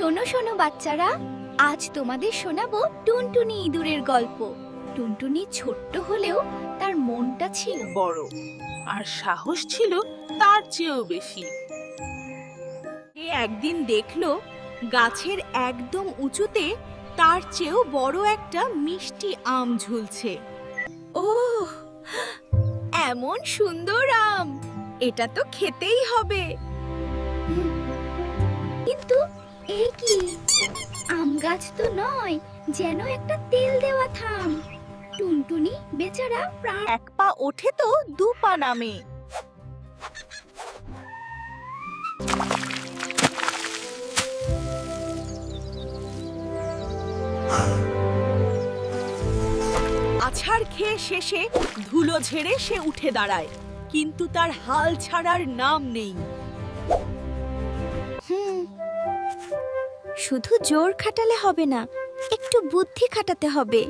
শোনো শোনো বাচ্চারা, আজ তোমাদের শোনাবো টুনটুনি ইঁদুরের গল্প। টুনটুনি ছোট্ট হলেও তার মনটা ছিল বড়, আর সাহস ছিল তার চেয়েও বেশি। সে একদিন দেখলো গাছের একদম উঁচুতে তার চেয়েও বড় একটা মিষ্টি আম ঝুলছে। ওহ, এমন সুন্দর আম, এটা তো খেতেই হবে। কিন্তু এই কি, আম গাছ তো নয়, যেন একটা তেল দেওয়া থাম। টুনটুনি বেচারা প্রাণ এক পা ওঠে তো দু পা নামে। আছাড় খেয়ে শেষে ধুলো ঝেড়ে সে উঠে দাঁড়ায়, কিন্তু তার হাল ছাড়ার নাম নেই। শুধু জোর খাটালে হবে না, একটু বুদ্ধি খাটাতে হবে।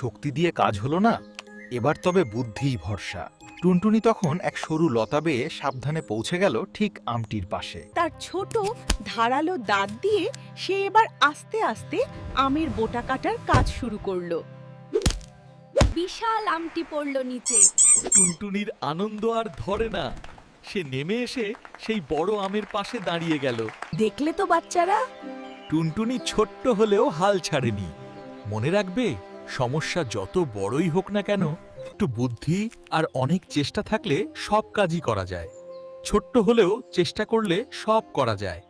শক্তি দিয়ে কাজ হলো না, এবার তবে বুদ্ধিই ভরসা। টুনটুনি তখন এক সরু লতা বেয়ে সাবধানে পৌঁছে গেল ঠিক আমটির পাশে। তার ছোট ধারালো দাঁত দিয়ে সে এবার আস্তে আস্তে আমের বোটা কাটার কাজ শুরু করলো। বিশাল আমটি পড়ল নিচে। টুনটুনির আনন্দ আর ধরে না। সে নেমে এসে সেই বড় আমের পাশে দাঁড়িয়ে গেল। দেখলে তো বাচ্চারা, টুনটুনি ছোট্ট হলেও হাল ছাড়েনি। মনে রাখবে, সমস্যা যত বড়ই হোক না কেন, একটু বুদ্ধি আর অনেক চেষ্টা থাকলে সব কাজই করা যায়। ছোট্ট হলেও চেষ্টা করলে সব করা যায়।